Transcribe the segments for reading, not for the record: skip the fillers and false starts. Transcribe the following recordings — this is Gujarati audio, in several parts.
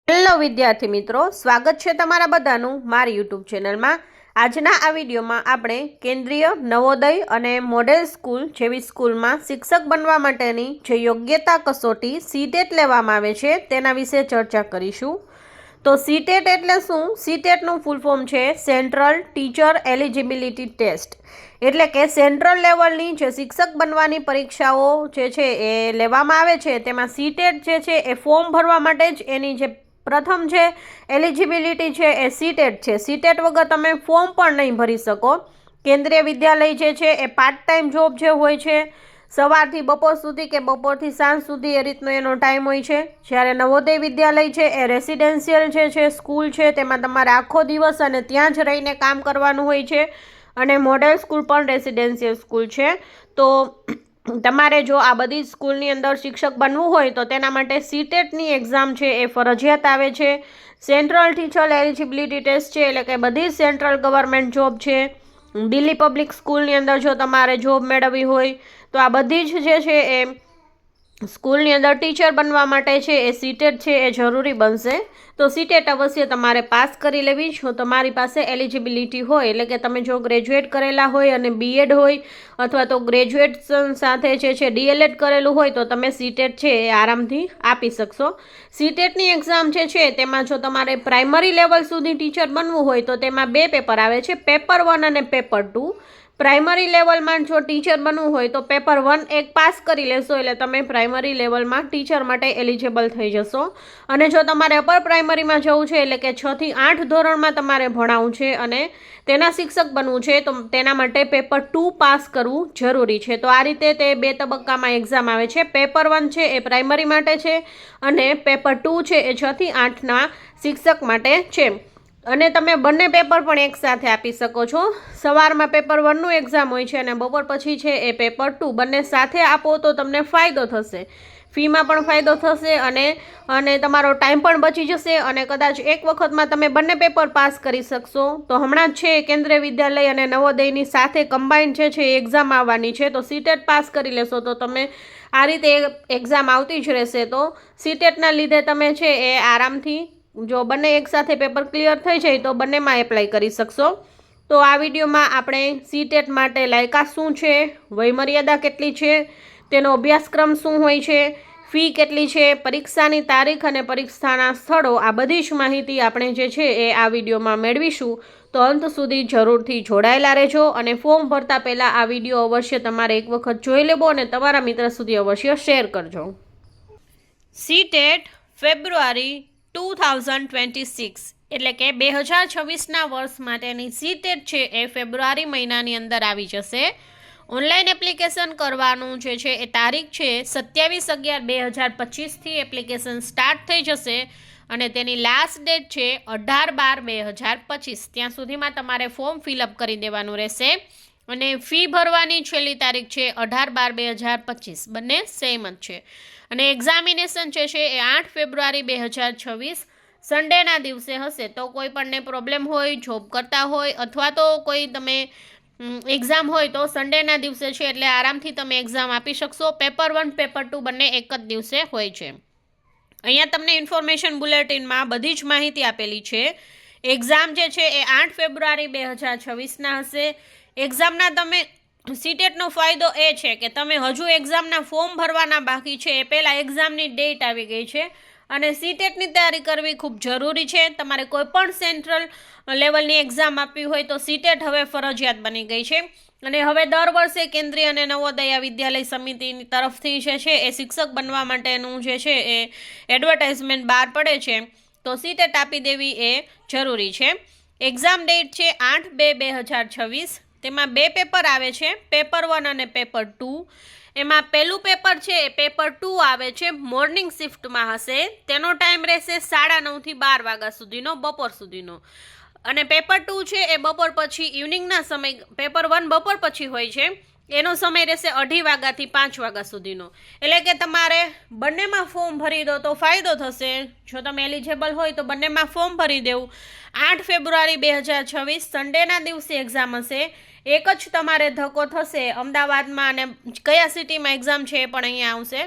હેલો વિદ્યાર્થી મિત્રો, સ્વાગત છે તમારા બધાનું મારી યુટ્યુબ ચેનલમાં। આજના આ વિડીયોમાં આપણે કેન્દ્રીય નવોદય અને મોડેલ સ્કૂલ જેવી સ્કૂલમાં શિક્ષક બનવા માટેની જે યોગ્યતા કસોટી સીટેટ લેવામાં આવે છે તેના વિશે ચર્ચા કરીશું। તો સીટેટ એટલે શું? સીટેટનું ફૂલ ફોર્મ છે સેન્ટ્રલ ટીચર એલિજિબિલિટી ટેસ્ટ, એટલે કે સેન્ટ્રલ લેવલની જે શિક્ષક બનવાની પરીક્ષાઓ જે છે એ લેવામાં આવે છે તેમાં સીટેટ જે છે એ ફોર્મ ભરવા માટે જ એની જે પ્રથમ છે એલિજિબિલિટી છે એ સીટેટ છે। સીટેટ વગર તમે ફોર્મ પણ નહીં ભરી શકો। કેન્દ્રીય વિદ્યાલય જે છે એ પાર્ટ ટાઈમ જોબ જે હોય છે, સવારથી બપોર સુધી કે બપોરથી સાંજ સુધી એ રીતનો એનો ટાઈમ હોય છે। જ્યારે નવોદય વિદ્યાલય છે એ રેસિડેન્શિયલ જે છે સ્કૂલ છે, તેમાં તમારે આખો દિવસ અને ત્યાં જ રહીને કામ કરવાનું હોય છે। અને મોડેલ સ્કૂલ પણ રેસિડેન્શિયલ સ્કૂલ છે। તો તમારે જો આ બધી સ્કૂલની અંદર શિક્ષક બનવું હોય તો તેના માટે સીટેટની એક્ઝામ છે એ ફરજિયાત આવે છે। સેન્ટ્રલ ટીચર એલિજિબિલિટી ટેસ્ટ છે, એટલે કે બધી સેન્ટ્રલ ગવર્મેન્ટ જોબ છે, દિલ્હી પબ્લિક સ્કૂલની અંદર જો તમારે જોબ મેળવવી હોય તો આ બધી જ જે છે એ સ્કૂલની અંદર ટીચર બનવા માટે છે એ સીટેટ છે એ જરૂરી બનશે। તો સીટેટ અવશ્ય તમારે પાસ કરી લેવી। જો તમારી પાસે એલિજિબિલિટી હોય, એટલે કે તમે જો ગ્રેજ્યુએટ કરેલા હોય અને બીએડ હોય અથવા તો ગ્રેજ્યુએશન સાથે જે છે ડીએલએડ કરેલું હોય તો તમે સીટેટ છે એ આરામથી આપી શકશો। સીટેટની એક્ઝામ જે છે તેમાં જો તમારે પ્રાઇમરી લેવલ સુધી ટીચર બનવું હોય તો તેમાં બે પેપર આવે છે, પેપર 1 અને પેપર 2। પ્રાઇમરી લેવલમાં જો ટીચર બનવું હોય તો પેપર 1 એક પાસ કરી લેશો એટલે તમે પ્રાઇમરી લેવલમાં ટીચર માટે એલિજિબલ થઈ જશો। અને જો તમારે અપર પ્રાઇમરીમાં જવું છે, એટલે કે 6 થી 8 ધોરણમાં તમારે ભણાવવું છે અને તેના શિક્ષક બનવું છે તો તેના માટે પેપર 2 પાસ કરવું જરૂરી છે। તો આ રીતે તે બે તબક્કામાં એક્ઝામ આવે છે। પેપર 1 છે એ પ્રાઇમરી માટે છે અને પેપર 2 છે એ 6 થી 8ના શિક્ષક માટે છે। અને તમે બંને પેપર પણ એકસાથે આપી શકો છો। સવારમાં પેપર 1નું એક્ઝામ હોય છે અને બપોર પછી છે એ પેપર 2, બંને સાથે આપો તો તમને ફાયદો થશે, ફીમાં પણ ફાયદો થશે અને તમારો ટાઈમ પણ બચી જશે અને કદાચ એક વખતમાં તમે બંને પેપર પાસ કરી શકશો। તો હમણાં જ છે કેન્દ્રીય વિદ્યાલય અને નવોદયની સાથે કમ્બાઈન છે એક્ઝામ આવવાની છે, તો સીટેટ પાસ કરી લેશો તો તમે આ રીતે એક્ઝામ આવતી જ રહેશે। તો સીટેટના લીધે તમે છે એ આરામથી જો બંને એકસાથે પેપર ક્લિયર થઈ જાય તો બંનેમાં એપ્લાય કરી શકશો। તો આ વિડીયોમાં આપણે સીટેટ માટે લાયકાત શું છે, વયમર્યાદા કેટલી છે, તેનો અભ્યાસક્રમ શું હોય છે, ફી કેટલી છે, પરીક્ષાની તારીખ અને પરીક્ષાના સ્થળો, આ બધી જ માહિતી આપણે જે છે એ આ વિડીયોમાં મેળવીશું। તો અંત સુધી જરૂરથી જોડાયેલા રહેજો અને ફોર્મ ભરતા પહેલાં આ વિડીયો અવશ્ય તમારે એક વખત જોઈ લેવો અને તમારા મિત્ર સુધી અવશ્ય શેર કરજો। સીટેટ ફેબ્રુઆરી 2026 એટલે કે 2026ના વર્ષ માટેની સીટેટ છે એ ફેબ્રુઆરી મહિનાની અંદર આવી જશે। ઓનલાઈન એપ્લિકેશન કરવાનું જે છે એ તારીખ છે 27/11/2025થી એપ્લિકેશન સ્ટાર્ટ થઈ જશે અને તેની લાસ્ટ ડેટ છે 18/12/2025। ત્યાં સુધીમાં તમારે ફોર્મ ફિલઅપ કરી દેવાનું રહેશે અને ફી ભરવાની છેલ્લી તારીખ છે 18/12/2025, બંને સેમ જ છે। અને એક્ઝામિનેશન જે છે એ 8 ફેબ્રુઆરી 2026 સન્ડેના દિવસે હશે। તો કોઈ પણને પ્રોબ્લેમ હોય, જોબ કરતા હોય અથવા તો કોઈ તમે એક્ઝામ હોય તો સન્ડેના દિવસે છે એટલે આરામથી તમે એક્ઝામ આપી શકશો। પેપર 1 પેપર 2 બંને એક જ દિવસે હોય છે। અહીંયા તમને ઇન્ફોર્મેશન બુલેટિનમાં બધી જ માહિતી આપેલી છે। એક્ઝામ જે છે એ 8 ફેબ્રુઆરી 2026ના હશે। એક્ઝામના તમે સીટેટનો ફાયદો એ છે કે તમે હજુ એક્ઝામના ફોર્મ ભરવાના બાકી છે એ પહેલાં એક્ઝામની ડેટ આવી ગઈ છે અને સીટેટની તૈયારી કરવી ખૂબ જરૂરી છે। તમારે કોઈ પણ સેન્ટ્રલ લેવલની એક્ઝામ આપવી હોય તો સીટેટ હવે ફરજિયાત બની ગઈ છે અને હવે દર વર્ષે કેન્દ્રીય અને નવોદય વિદ્યાલય સમિતિની તરફથી જે છે એ શિક્ષક બનવા માટેનું જે છે એ એડવર્ટાઇઝમેન્ટ બહાર પડે છે, તો સીટેટ આપી દેવી એ જરૂરી છે। એક્ઝામ ડેટ છે 8/2/2026। તેમાં બે પેપર આવે છે, પેપર 1 અને પેપર 2। એમાં પહેલું પેપર છે એ પેપર 2 આવે છે, મોર્નિંગ શિફ્ટમાં હશે। તેનો ટાઈમ રહેશે 9:30 થી 12 વાગ્યા સુધીનો, બપોર સુધીનો। અને પેપર 2 છે એ બપોર પછી ઇવનિંગના સમય, પેપર 1 બપોર પછી હોય છે, એનો સમય રહેશે 2:30 વાગ્યાથી 5 વાગ્યા સુધીનો। એટલે કે તમારે બંનેમાં ફોર્મ ભરી દો તો ફાયદો થશે। જો તમે એલિજિબલ હોય તો બંનેમાં ફોર્મ ભરી દેવું। 8 ફેબ્રુઆરી 2026 સન્ડેના દિવસે એક્ઝામ હશે। એક જ તમારે ધક્કો થશે અમદાવાદમાં, અને કયા સિટીમાં એક્ઝામ છે એ પણ અહીંયા આવશે।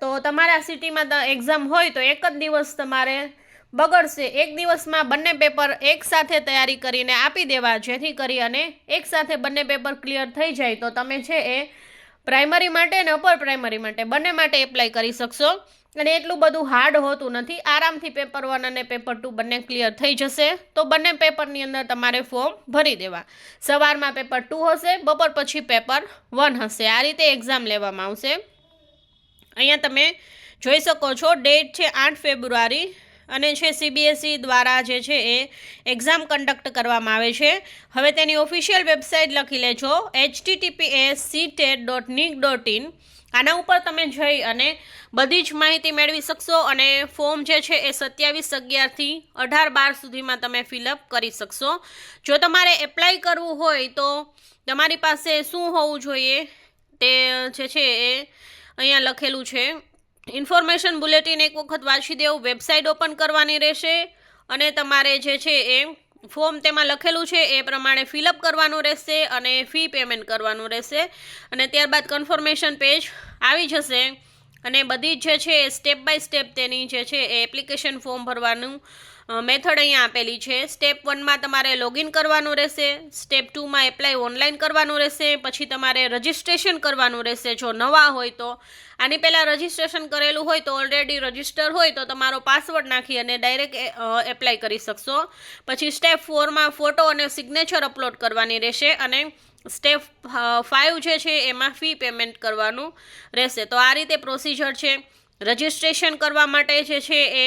તો તમારા સિટીમાં એક્ઝામ હોય તો એક જ દિવસ તમારે બગડશે. એક દિવસમાં બંને પેપર એકસાથે તૈયારી કરીને આપી દેવા, જેથી કરી અને એકસાથે બંને પેપર ક્લિયર થઈ જાય તો તમે છે એ પ્રાઇમરી માટે અને અપર પ્રાઇમરી માટે બંને માટે એપ્લાય કરી શકશો. અને એટલું બધું હાર્ડ હોતું નથી. આરામથી પેપર 1 અને પેપર 2 બંને ક્લિયર થઈ જશે. તો બંને પેપરની અંદર તમારે ફોર્મ ભરી દેવા. સવારમાં પેપર 2 હશે, બપોર પછી પેપર 1 હશે. આ રીતે એક્ઝામ લેવામાં આવશે. અહીંયા તમે જોઈ શકો છો, ડેટ છે 8 ફેબ્રુઆરી અને છે CBSE દ્વારા જે છે એ એક્ઝામ કન્ડક્ટ કરવામાં આવે છે. હવે તેની ઓફિશિયલ વેબસાઇટ લખી લેજો, https://ctet.nic.in. આના ઉપર તમે જઈ અને બધી જ માહિતી મેળવી શકશો અને ફોર્મ જે છે એ 27/11 થી 18/12 સુધીમાં તમે ફિલઅપ કરી શકશો. જો તમારે એપ્લાય કરવું હોય તો તમારી પાસે શું હોવું જોઈએ તે જે છે એ અહીંયા લખેલું છે. ઇન્ફોર્મેશન બુલેટિન એક વખત વાંચી દેવું, વેબસાઇટ ઓપન કરવાની રહેશે અને તમારે જે છે એ ફોર્મ તેમાં લખેલું છે એ પ્રમાણે ફિલઅપ કરવાનું રહેશે અને ફી પેમેન્ટ કરવાનું રહેશે. અને ત્યારબાદ કન્ફર્મેશન પેજ આવી જશે અને બધી જ જે છે એ સ્ટેપ બાય સ્ટેપ તેની જે છે એ એપ્લિકેશન ફોર્મ ભરવાનું મેથડ અહીંયા આપેલી છે. સ્ટેપ 1માં તમારે લોગિન કરવાનું રહેશે, સ્ટેપ 2માં એપ્લાય ઓનલાઈન કરવાનું રહેશે, પછી તમારે રજિસ્ટ્રેશન કરવાનું રહેશે જો નવા હોય તો. આની પહેલાં રજિસ્ટ્રેશન કરેલું હોય તો ઓલરેડી રજિસ્ટર હોય તો તમારો પાસવર્ડ નાખી અને ડાયરેક્ટ એપ્લાય કરી શકશો. પછી સ્ટેપ 4માં ફોટો અને સિગ્નેચર અપલોડ કરવાની રહેશે અને સ્ટેપ 5 જે છે એમાં ફી પેમેન્ટ કરવાનું રહેશે. તો આ રીતે પ્રોસિજર છે. રજિસ્ટ્રેશન કરવા માટે જે છે એ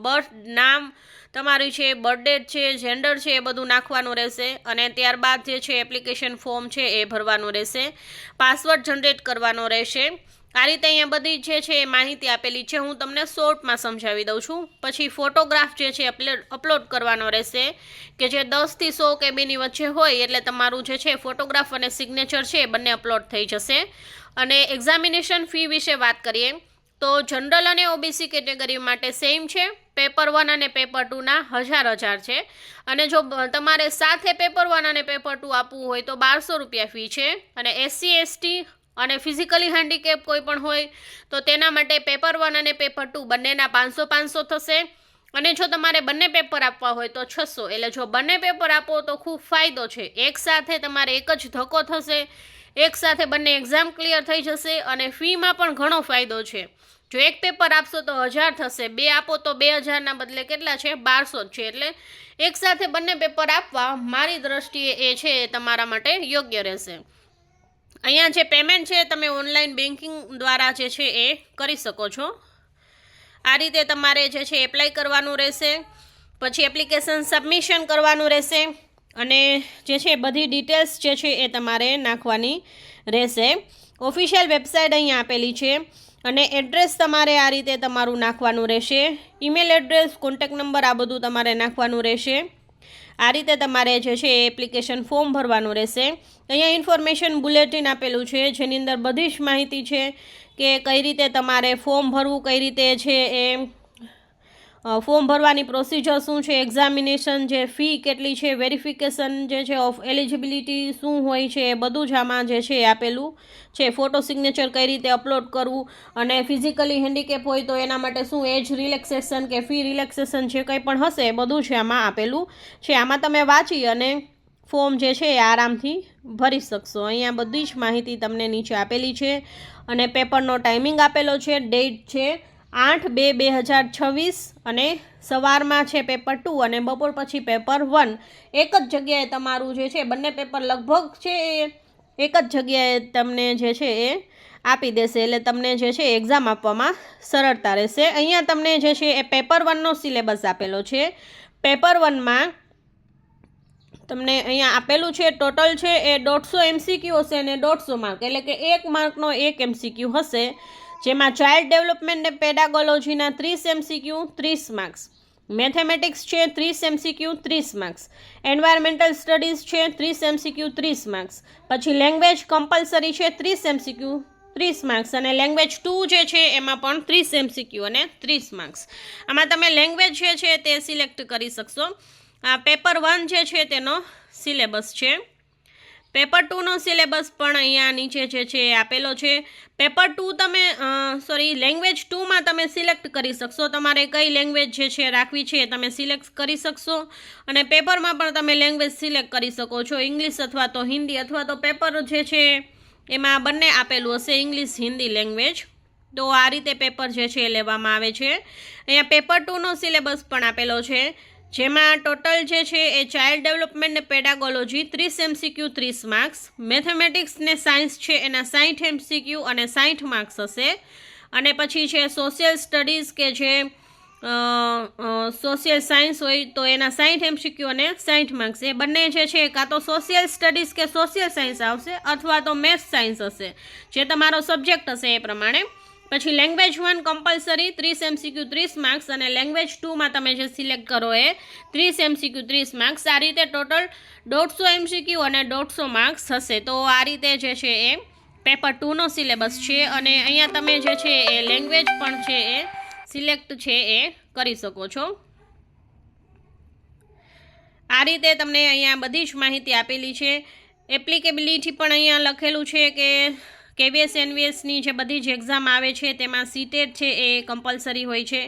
બર્થ નામ તમારું છે, બર્થ ડેટ છે, જેન્ડર છે એ બધું નાખવાનું રહેશે અને ત્યારબાદ જે છે એપ્લિકેશન ફોર્મ છે એ ભરવાનું રહેશે. પાસવર્ડ જનરેટ કરવાનો રહેશે. આ રીતે અહીંયા બધી જે છે એ માહિતી આપેલી છે. હું તમને શોર્ટમાં સમજાવી દઉં છું. પછી ફોટોગ્રાફ જે છે અપલોડ કરવાનો રહેશે કે જે 10 થી 100 કેબીની વચ્ચે હોય, એટલે તમારું જે છે ફોટોગ્રાફ અને સિગ્નેચર છે એ બંને અપલોડ થઈ જશે. અને એક્ઝામિનેશન ફી વિશે વાત કરીએ તો જનરલ અને ઓબીસી કેટેગરી માટે સેમ છે. પેપર 1 અને પેપર 2ના 1000 છે અને જો તમારે સાથે પેપર 1 અને પેપર 2 આપવું હોય તો 1200 રૂપિયા ફી છે. અને SC ST અને ફિઝિકલી હેન્ડીકેપ કોઈ પણ હોય તો તેના માટે પેપર 1 અને પેપર 2 બંનેના 500 થશે. અને જો તમારે બંને પેપર આપવા હોય તો 600. એટલે જો બંને પેપર આપો તો ખૂબ ફાયદો છે. એક સાથે તમારે એક જ ધક્કો થશે, એક સાથે બંને એક્ઝામ ક્લિયર થઈ જશે અને ફીમાં પણ ઘણો ફાયદો છે. જો એક પેપર આપશો તો 1000 થશે, 2 આપો તો 2000ના બદલે કેટલા છે 1200 છે. એટલે એક સાથે બંને પેપર આપવા મારી દ્રષ્ટિએ એ છે એ તમારા માટે યોગ્ય રહેશે. અહીંયા જે પેમેન્ટ છે તમે ઓનલાઈન બેન્કિંગ દ્વારા જે છે એ કરી શકો છો. આ રીતે તમારે જે છે એપ્લાય કરવાનું રહેશે. પછી એપ્લિકેશન સબમિશન કરવાનું રહેશે અને જે છે બધી ડિટેલ્સ જે છે એ તમારે નાખવાની રહેશે. ઓફિશિયલ વેબસાઇટ અહીંયા આપેલી છે અને એડ્રેસ તમારે આ રીતે તમારું નાખવાનું રહેશે. ઈમેલ એડ્રેસ, કોન્ટેક્ટ નંબર આ બધું તમારે નાખવાનું રહેશે. આ રીતે તમારે જે છે એપ્લિકેશન ફોર્મ ભરવાનું રહેશે. અહીંયા ઇન્ફોર્મેશન બુલેટિન આપેલું છે જેની અંદર બધી જ માહિતી છે કે કઈ રીતે તમારે ફોર્મ ભરવું, કઈ રીતે છે એ ફોર્મ ભરવાની પ્રોસિજર શું છે, એક્ઝામિનેશન જે ફી કેટલી છે, વેરિફિકેશન જે છે ઓફ એલિજિબિલિટી શું હોય છે એ બધું જ આમાં જે છે આપેલું છે. ફોટો સિગ્નેચર કઈ રીતે અપલોડ કરવું અને ફિઝિકલી હેન્ડીકેપ હોય તો એના માટે શું એજ રિલેક્સેશન કે ફી રિલેક્સેશન જે કંઈ પણ હશે એ બધું છે આમાં આપેલું છે. આમાં તમે વાંચી અને ફોર્મ જે છે એ આરામથી ભરી શકશો. અહીંયા બધી જ માહિતી તમને નીચે આપેલી છે અને પેપરનો ટાઈમિંગ આપેલો છે. ડેટ છે 8/2/2026 અને સવારમાં છે પેપર 2 અને બપોર પછી પેપર 1. એક જ જગ્યાએ તમારું જે છે બંને પેપર લગભગ છે એક જ જગ્યાએ તમને જે છે એ આપી દેશે. એટલે તમને જે છે એક્ઝામ આપવામાં સરળતા રહેશે. અહીંયા તમને જે છે એ પેપર 1નો સિલેબસ આપેલો છે. પેપર 1માં તમને અહીંયા આપેલું છે ટોટલ છે એ 150 MCQ હશે અને 150 માર્ક, એટલે કે 1 માર્કનો 1 MCQ હશે. જેમાં ચાઇલ્ડ ડેવલપમેન્ટ અને પેડાગોલોજીના 30 MCQ 30 માર્ક્સ, મેથેમેટિક્સ છે 30 MCQ 30 માર્ક્સ, એન્વાયરમેન્ટલ સ્ટડીઝ છે 30 MCQ 30 માર્ક્સ, પછી લેંગ્વેજ કમ્પલસરી છે 30 MCQ 30 માર્ક્સ અને લેંગ્વેજ 2 જે છે એમાં પણ 30 MCQ અને 30 માર્ક્સ. આમાં તમે લેંગ્વેજ જે છે તે સિલેક્ટ કરી શકશો. આ પેપર 1 જે છે તેનો સિલેબસ છે. પેપર 2નો સિલેબસ પણ અહીંયા નીચે જે છે એ આપેલો છે. પેપર 2 તમે લેંગ્વેજ 2માં તમે સિલેક્ટ કરી શકશો. તમારે કઈ લેંગ્વેજ જે છે રાખવી છે તમે સિલેક્ટ કરી શકશો. અને પેપરમાં પણ તમે લેંગ્વેજ સિલેક્ટ કરી શકો છો, ઇંગ્લિશ અથવા તો હિન્દી, અથવા તો પેપર જે છે એમાં બંને આપેલું હશે, ઇંગ્લિશ હિન્દી લેંગ્વેજ. તો આ રીતે પેપર જે છે એ લેવામાં આવે છે. અહીંયા પેપર 2નો સિલેબસ પણ આપેલો છે, જેમાં ટોટલ જે છે એ ચાઇલ્ડ ડેવલપમેન્ટ ને પેડાગોલોજી 30 MCQ 30 માર્ક્સ, મેથેમેટિક્સ ને સાયન્સ છે એના 60 MCQ અને 60 માર્ક્સ હશે. અને પછી છે સોશિયલ સ્ટડીઝ કે જે સોશિયલ સાયન્સ હોય તો એના 60 MCQ અને 60 માર્ક્સ. એ બંને જે છે કાં તો સોશિયલ સ્ટડીઝ કે સોશિયલ સાયન્સ આવશે અથવા તો મેથ્સ સાયન્સ હશે, જે તમારો સબ્જેક્ટ હશે એ પ્રમાણે. પછી લેંગ્વેજ 1 કમ્પલસરી 30 MCQ 30 માર્ક્સ, અને લેંગ્વેજ 2માં તમે જે સિલેક્ટ કરો એ 30 MCQ 30 માર્ક્સ. આ રીતે ટોટલ 150 MCQ અને 150 માર્ક્સ હશે. તો આ રીતે જે છે એ પેપર 2નો સિલેબસ છે. અને અહીંયા તમે જે છે એ લેંગ્વેજ પણ છે એ સિલેક્ટ છે એ કરી શકો છો. આ રીતે તમને અહીંયા બધી જ માહિતી આપેલી છે. એપ્લિકેબિલિટી પણ અહીંયા લખેલું છે કે KVS NVSની જે બધી જ એક્ઝામ આવે છે તેમાં સીટેટ છે એ કમ્પલસરી હોય છે.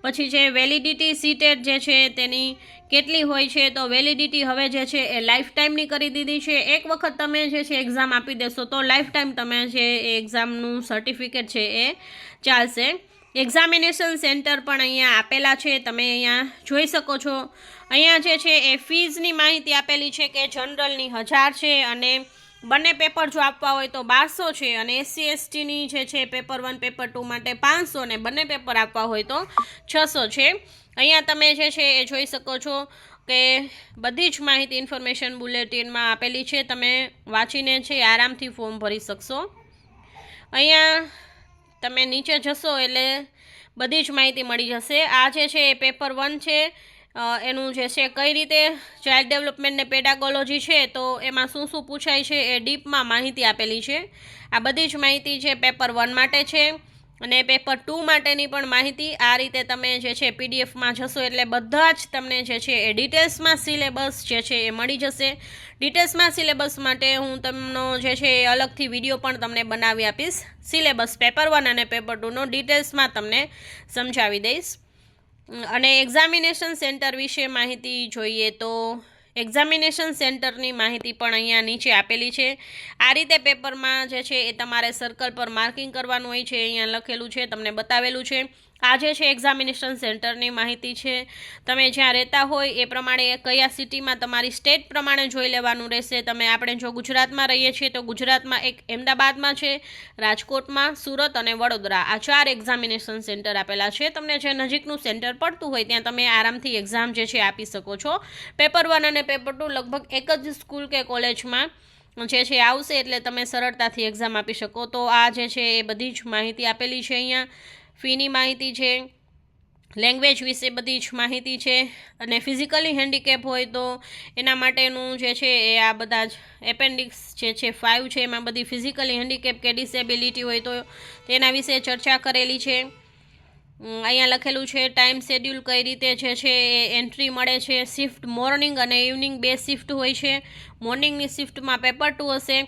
પછી જે વેલિડિટી સીટેટ જે છે તેની કેટલી હોય છે, તો વેલિડિટી હવે જે છે એ લાઈફ ટાઈમની કરી દીધી છે. એક વખત તમે જે છે એક્ઝામ આપી દેશો તો લાઈફ ટાઈમ તમે જે એક્ઝામનું સર્ટિફિકેટ છે એ ચાલશે. એક્ઝામિનેશન સેન્ટર પણ અહીંયા આપેલા છે, તમે અહીંયા જોઈ શકો છો. અહીંયા જે છે એ ફીઝની માહિતી આપેલી છે કે જનરલની 1000 છે, અને બંને પેપર જો આપવા હોય તો 1200 છે, અને SC STની જે છે પેપર 1 પેપર 2 માટે 500, ને બંને પેપર આપવા હોય તો 600 છે. અહીંયા તમે જે છે એ જોઈ શકો છો કે બધી જ માહિતી ઇન્ફોર્મેશન બુલેટિનમાં આપેલી છે. તમે વાંચીને છે આરામથી ફોર્મ ભરી શકશો. અહીંયા તમે નીચે જશો એટલે બધી જ માહિતી મળી જશે. આ જે છે એ પેપર 1 છે, એનું જે છે કઈ રીતે ચાઇલ્ડ ડેવલપમેન્ટ ને પેડાગોલોજી છે તો એમાં શું શું પૂછાય છે એ ડીપમાં માહિતી આપેલી છે. આ બધી જ માહિતી છે પેપર 1 માટે છે. અને પેપર 2 માટેની પણ માહિતી આ રીતે તમે જે છે પીડીએફમાં જશો એટલે બધા જ તમને જે છે એ ડિટેલ્સમાં સિલેબસ જે છે એ મળી જશે. ડિટેલ્સમાં સિલેબસ માટે હું તમને જે છે એ અલગથી વિડીયો પણ તમને બનાવી આપીશ. સિલેબસ પેપર 1 અને પેપર 2નો ડિટેલ્સમાં તમને સમજાવી દઈશ. અને એક્ઝામિનેશન સેન્ટર વિશે માહિતી જોઈએ તો એક્ઝામિનેશન સેન્ટરની માહિતી પણ અહીંયા નીચે આપેલી છે. આ રીતે પેપરમાં જે છે એ તમારે સર્કલ પર માર્કિંગ કરવાનું હોય છે, અહીંયા લખેલું છે, તમને બતાવેલું છે. આ જે છે એક્ઝામિનેશન સેન્ટરની માહિતી છે. તમે જ્યાં રહેતા હોય એ પ્રમાણે કયા સિટીમાં તમારી સ્ટેટ પ્રમાણે જોઈ લેવાનું રહેશે. આપણે જો ગુજરાતમાં રહીએ છીએ તો ગુજરાતમાં એક અમદાવાદમાં છે, રાજકોટમાં, સુરત અને વડોદરા, આ 4 એક્ઝામિનેશન સેન્ટર આપેલા છે. તમને જે નજીકનું સેન્ટર પડતું હોય ત્યાં તમે આરામથી એક્ઝામ જે છે આપી શકો છો. પેપર 1 અને પેપર 2 લગભગ એક જ સ્કૂલ કે કોલેજમાં જે છે આવશે, એટલે તમે સરળતાથી એક્ઝામ આપી શકો. તો આ જે છે એ બધી જ માહિતી આપેલી છે. અહીંયા ફીની માહિતી છે, લેંગ્વેજ વિશે બધી જ માહિતી છે, અને ફિઝિકલી હેન્ડીકેપ હોય તો એના માટેનું જે છે એ આ બધા જ એપેન્ડિક્સ જે છે 5 છે, એમાં બધી ફિઝિકલી હેન્ડીકેપ કે ડિસેબિલિટી હોય તો તેના વિશે ચર્ચા કરેલી છે. અહીંયા લખેલું છે ટાઈમ શેડ્યુલ કઈ રીતે જે છે એ એન્ટ્રી મળે છે. શિફ્ટ મોર્નિંગ અને ઇવનિંગ 2 શિફ્ટ હોય છે. મોર્નિંગની શિફ્ટમાં પેપર 2 હશે,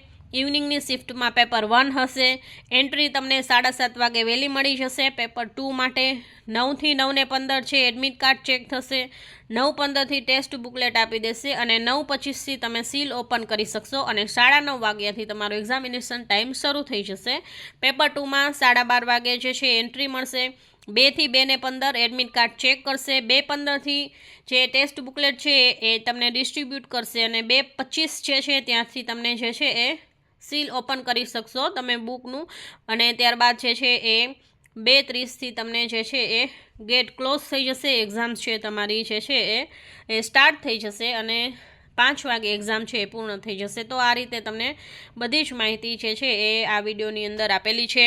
ઇવનિંગની શિફ્ટમાં પેપર 1 હશે. એન્ટ્રી તમને 7:30 વાગે વહેલી મળી જશે. પેપર 2 માટે 9 થી 9:15 છે એડમિટ કાર્ડ ચેક થશે. 9:15થી ટેસ્ટ બુકલેટ આપી દેશે, અને 9:25થી તમે સીલ ઓપન કરી શકશો, અને 9:30 વાગ્યાથી તમારો એક્ઝામિનેશન ટાઈમ શરૂ થઈ જશે. પેપર 2માં 12:30 વાગે જે છે એન્ટ્રી મળશે. 2 થી 2:15 એડમિટ કાર્ડ ચેક કરશે. 2:15થી જે ટેસ્ટ બુકલેટ છે એ તમને ડિસ્ટ્રીબ્યુટ કરશે, અને 2:25 જે છે ત્યાંથી તમને જે છે એ સીલ ઓપન કરી શકશો તમે બુકનું. અને ત્યારબાદ જે છે એ 2:30થી તમને જે છે એ ગેટ ક્લોઝ થઈ જશે. એક્ઝામ છે તમારી જે છે એ સ્ટાર્ટ થઈ જશે, અને 5 વાગે એક્ઝામ છે એ પૂર્ણ થઈ જશે. તો આ રીતે તમને બધી જ માહિતી જે છે એ આ વિડીયોની અંદર આપેલી છે.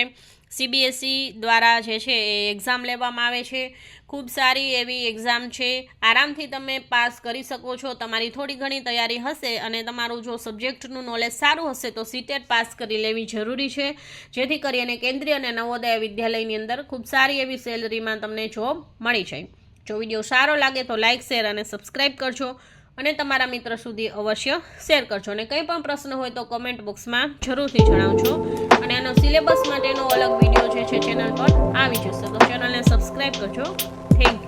CBSE દ્વારા જે છે એ એક્ઝામ લેવામાં આવે છે. ખૂબ સારી એવી એક્ઝામ છે, આરામથી તમે પાસ કરી શકો છો. તમારી થોડી ઘણી તૈયારી હશે અને તમારું જો સબ્જેક્ટનું નોલેજ સારું હશે તો સીટેટ પાસ કરી લેવી જરૂરી છે, જેથી કરીને કેન્દ્રીય અને નવોદય વિદ્યાલયની અંદર ખૂબ સારી એવી સેલરીમાં તમને જોબ મળી જાય. જો વિડીયો સારો લાગે તો લાઇક, શેર અને સબસ્ક્રાઈબ કરજો. અને તમારા મિત્ર સુધી અવશ્ય શેર કરજો. અને કંઈ પણ પ્રશ્ન હોય તો કમેન્ટ બોક્સમાં જરૂરથી જણાવજો. અને આનો સિલેબસ માટેનો અલગ વિડીયો છે ચેનલ પર આવી જશે, તો ચેનલને સબસ્ક્રાઈબ કરજો. Thank you.